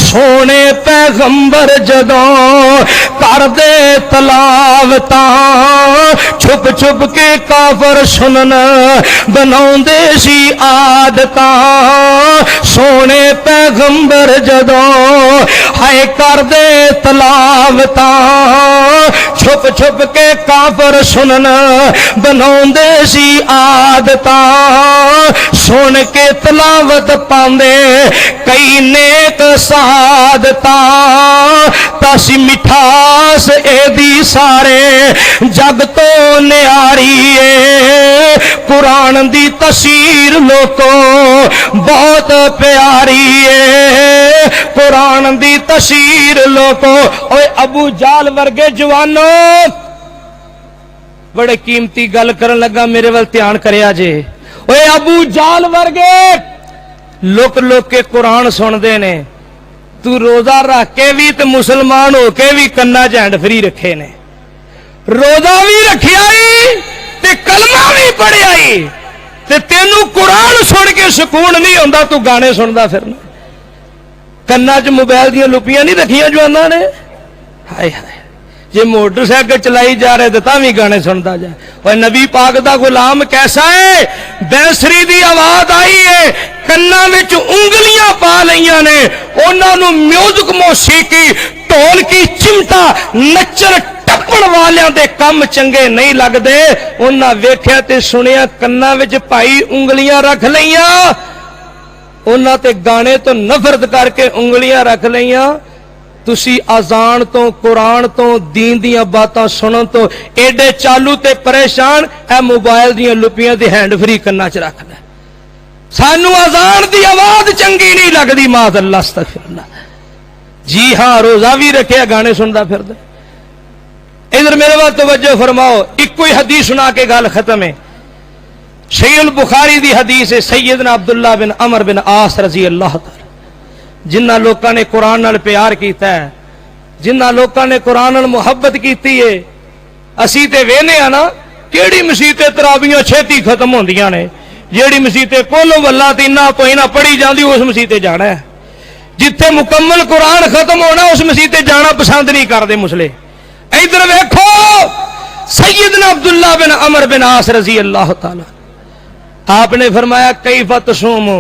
सोने पैगंबर जदों करदे तलावता छुप छुप के काफर सुनन बनाउंदे सी आदता सोने पैगंबर जदों हाय करदे तलावता छुप छुप के काफर सुनन बनाउंदे सी आदता सुन के तलावत पांदे कई नेक सादता तासी मिठास एदी सारे जग तो न्यारी है कुरान दी तसीर लोको बहुत प्यारी है कुरान दी तसीर लोको। ओए अबू जाल वर्गे जवानों बड़े कीमती गल करन लगा मेरे वाल ध्यान करया जे। ओए अबू जाल वर्गे लोक लोक के कुरान सुनते ने तू रोजा रख के भी ते मुसलमान होके भी कन्ना च हैंड फ्री रखे ने रोजा भी रखिया ते कलमा भी पढ़िया ते तेनू कुरान सुन के सुकून नहीं होंदा तू गाने सुनदा फिरना कन्ना च मोबाइल दियां लुपियां नहीं रखियां जवाना ने हाय हाय जे मोटरसाइकिल चलाई जा रहे तो तां भी गाने सुनता जाए। और नबी पाक दा गुलाम कैसा है बैंसरी दी आवाज आई है कन्ना विच उंगलियां पा लईयां ने उन्होंने म्यूजिक मौसीकी ढोल की चिमटा नचन टप्पण वालियां दे कम चंगे नहीं लगदे उन्हां वेख्या ते सुनिया कन्ना विच भाई उंगलियां रख लईयां उन्हां ते गाने तो नफरत करके उंगलियां रख लईयां तुसी अजान तो कुरान तो दीन दियां बातां सुनन तो एडे चालू ते परेशान ए मोबाइल दियां लुपियां दे हैंड फ्री कन्ना च रख ले सानू अजान दी आवाज चंगी नहीं लगदी माज़अल्लाह अस्तगफिरुल्लाह। जी हां रोजा भी रखे गाने सुनदा फिरदा। इधर मेरे बात तवज्जो फरमाओ इको ही हदीस सुना के गल खत्म है। सहीह बुखारी दी हदीस है सैयदना अब्दुल्लाह बिन अमर बिन आस रजी अल्लाह तआला जिन्हां लोकां ने कुरान नाल प्यार कीता है जिन्हां लोकां ने कुरान नाल मुहब्बत कीती है असी ते वेहने आ ना केड़ी मसीते तरावियां छेती खत्म होंदियां ने जेड़ी मसीते कोलो वल्ला तीना पोइना पढ़ी जांदी उस मसीते जाना है जिथे मुकम्मल कुरान खत्म होना उस मसीते जाना पसंद नहीं करते मुसले। इधर वेखो सैयदना अब्दुल्लाह बिन अमर बिन आस रजी अल्लाह तआला आपने फरमाया कैफ़ तसूमु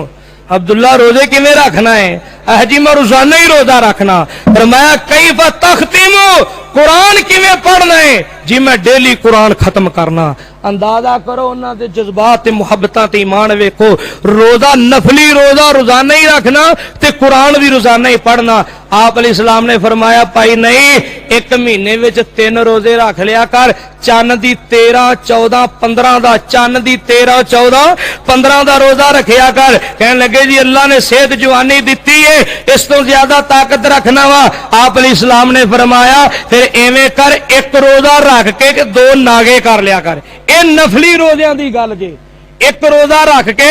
अब्दुल्ला रोजे किवें रखना है अहजी मैं रोजाना ही रोजा रखना फरमाया कैफ़ तख्तिमु कुरान किवें पढ़ना है जी मैं डेली कुरान खत्म करना। अंदाजा करो उन्हां दे जज्बात ते मुहब्बतां ते ईमान वेखो रोजा नफली रोजा रोजाना ही रखना ते कुरान भी रोजाना ही पढ़ना। आप अलैहिस्सलाम ने फरमाया भाई नहीं एक महीने विच 3 रोजे रख लिया कर चन्न दी 13 14 15 दा चन्न दी 13 14 15 दा रोजा रखिया कर। कहने लगे जी अल्लाह ने सेहत जवानी दिती है इस तो ज्यादा ताकत रखना वा। आप अलैहिस्सलाम ने फरमाया फिर एवें कर एक रोजा रख के 2 नागे कर लिया कर। ये नफली रोजियां दी गल जे एक रोजा रख के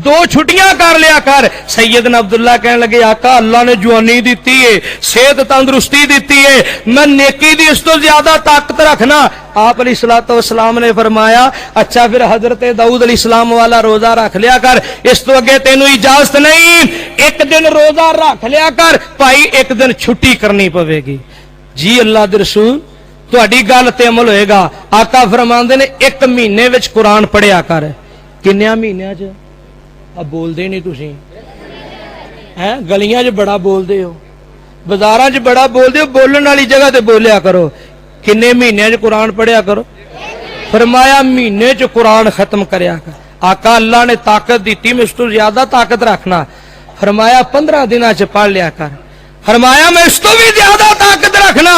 2 छुट्टियां कर लिया कर। सैयदना अब्दुल्ला कहने लगे आका अल्लाह ने जवानी दी है सेहत तंदुरुस्ती दी है मैं नेकी दी इस तो ज्यादा ताकत रखना। आप अलैहिस्सलाम ने फरमाया अच्छा फिर हजरत दाऊद अलैहिस्सलाम वाला रोजा रख लिया कर इस तो अगे तेनू इजाजत नहीं एक दिन रोजा रख लिया कर भाई एक दिन छुट्टी करनी पवेगी। जी अल्लाह दे रसूल तुहाडी गल ते अमल होएगा। आका फरमांदे ने 1 महीने विच कुरान पढ़िया कर। किन्ने महीनों च अब बोलते नहीं तुसी हैं गलियां च बड़ा बोलते हो बाजारां च बड़ा बोलते हो बोलने वाली जगह ते बोलिया करो। किन्ने महीनों च कुरान पढ़िया करो फरमाया महीने च कुरान खत्म करया कर। आका अल्लाह ने ताकत दी मैं इस तो ज्यादा ताकत रखना फरमाया 15 दिनों च पढ़ लिया कर। फरमाया मैं इस तो भी ज्यादा ताकत रखना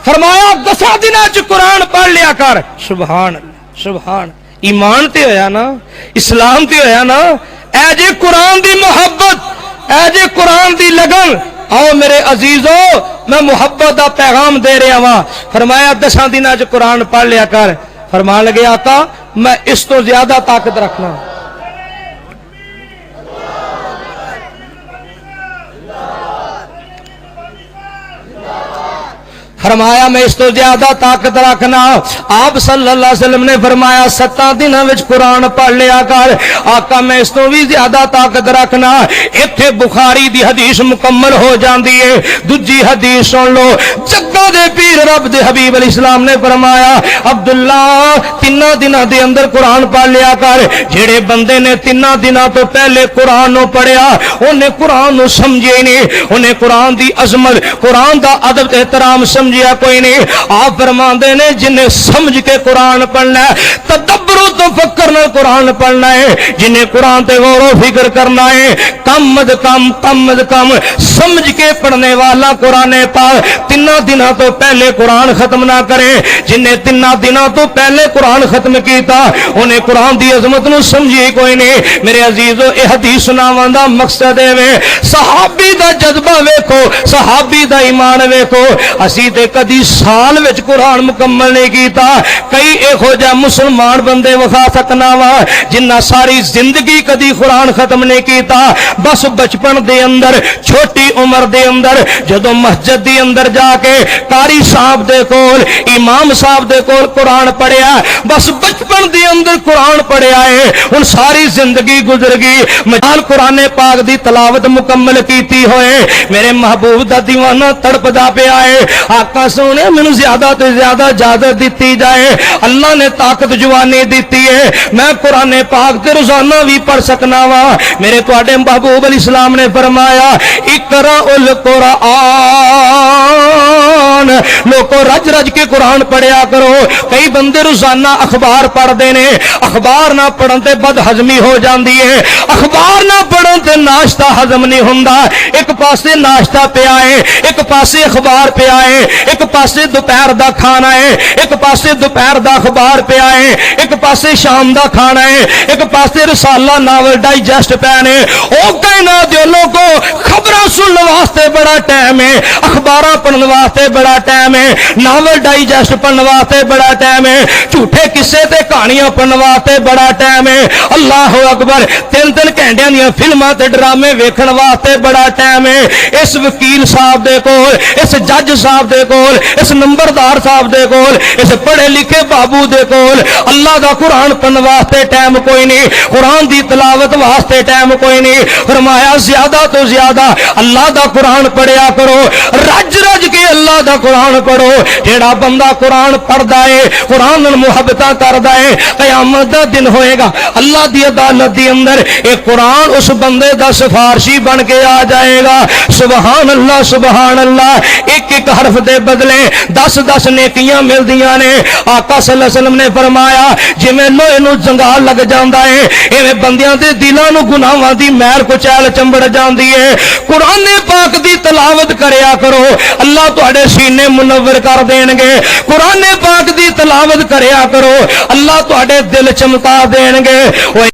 फरमाया 10 दिनों च कुरान पढ़ लिया कर। सुभान अल्लाह सुभान ईमान ते होया ना इस्लाम ते होया ना ऐ जे कुरान दी मोहब्बत ऐ जे कुरान दी लगन। आओ मेरे अजीजो मैं मुहब्बत दा पैगाम दे रहा वां। फरमाया 10 दिनों च कुरान पढ़ लिया कर। फरमान लगे आका मैं इस तो ज्यादा ताकत रखना। फरमाया मैं इस तो ज्यादा ताकत रखना। आप सल्लल्लाहु अलैहि वसल्लम ने फरमाया 7 दिनों में कुरान पढ़ लिया कर। आका मैं इस तो भी ज्यादा ताकत रखना। इत्थे बुखारी दी हदीस मुकम्मल हो जाती है। दूजी हदीस सुन लो, जग्गा दे पीर रब दे हबीब अल इस्लाम ने फरमाया अब्दुल्ला 3 दिनों के अंदर कुरान पढ़ लिया कर। जेड़े बंदे ने 3 दिनों तो पहले कुरान नो पढ़िया उन्हें कुरान नो समझे नहीं, उन्हें कुरान दी अजमत कुरान दा अदब एहतराम समझिया कोई नहीं। आप फरमाते ने जिन्हें समझ के कुरान पढ़ना है, तदब्बुर तफक्कुर नाल कुरान पढ़ना है, जिन्हें कुरान ते गौर फिक्र करना है, कम अद कम समझ के पढ़ने वाला कुरान पाक 3 दिनों तो पहले कुरान खत्म ना करे। जिन्हें 3 दिनों तो पहले कुरान खत्म किया उन्हें कुरान की अजमत नूं समझी कोई नहीं। मेरे अजीजों यह हदीस सुनावन दा मकसद है सहाबी दा जज्बा वेखो, सहाबी दा ईमान वेखो। असी ते कदी साल विच कुरान मुकम्मल नहीं किया। कई इहो जिहा मुसलमान बंदे विखा सकना वा जिन्ना सारी जिंदगी कदी कुरान खत्म नहीं किया। बस बचपन दे अंदर छोटी उम्र दे अंदर जदों मस्जिद दे अंदर जाके कारी साहब दे कोल इमाम साहब दे कोल कुरान पढ़िया, बस बचपन दे अंदर कुरान पढ़िया है। हुण सारी जिंदगी गुजर गई मजाल कुरान पाक दी तलावत मुकम्मल कीती होए। मेरे महबूब दा दीवाना तड़पदा पिया है। आका सोने मैनू ज्यादा तो ज्यादा इजाजत दी जाए। अल्लाह ने ताकत जवानी दी है, मैं कुरान पाक ते रोजाना भी पढ़ सकना वा। मेरे तुहाडे महबूब अल इस्लाम ने फरमाया इकरा उल कुरान, लोगों रज रज के कुरान पढ़िया करो। कई बंदे रोजाना अखबार पढ़ते ने, अखबार ना पढ़न ते बदहजमी हो जाती है, अखबार ना पढ़न ते नाश्ता हजम नहीं हुंदा। एक पासे नाश्ता पिया है, एक पासे अखबार पिया है, एक पासे दोपहर दा खाना है, एक पासे दोपहर दा अखबार पिया है, एक पासे शाम दा खाना है, एक पासे रसाला नावल डाइजेस्ट पैन है। ओ कहना जो लोगों खबरों सुनने वास्ते बड़ा टाइम है, अखबार पढ़ने वास्ते बड़ा टाइम है, नावल डाइजेस्ट पढ़ने वास्ते बड़ा टाइम है, झूठे किस्से ते कहानियां पढ़ने वास्ते बड़ा टाइम है। अल्लाह अकबर 3-3 घंटिया दी फिल्मां ते ड्रामे वेखण वास्ते बड़ा टाइम है। इस वकील साहब दे कोल, इस जज साहब दे कोल, इस नंबरदार साहब दे कोल, इस पढ़े लिखे बाबू दे कोल अल्लाह दा कुरान पढ़ने वास्ते टाइम कोई नहीं, कुरान दी तलावत वास्ते टाइम कोई नहीं। फरमाया ज्यादा तो ज्यादा अल्लाह दा कुरान पढ़िया करो, रज रज के अल्लाह दा कुरान पढ़ो। जेड़ा बंदा कुरान पढ़दा है, कुरान नाल मुहब्बतां करदा है, कयामत दा दिन होएगा अल्लाह दी अदालत दी अंदर एक कुरान उस बंदे दा सिफारशी बन के आ जाएगा। सुबहान अल्लाह सुबहान अल्लाह। एक एक हरफ दे बदले 10-10 नेकियां मिलदियां ने। आका सल्लल्लाहु अलैहि वसल्लम ने फरमाया जिवें लोहे नूं जंगाल लग जांदा है इवें बंदियां दे दिलां नूं गुनाहां दी मैल कुचैल चंबड़ जांदी है। कुरान पाक दी तलावत करया करो, अल्लाह तुहाडे सीने मुनव्वर कर देणगे। कुरान पाक दी तलावत करया करो, अल्लाह तुहाडे दिल चमका देणगे।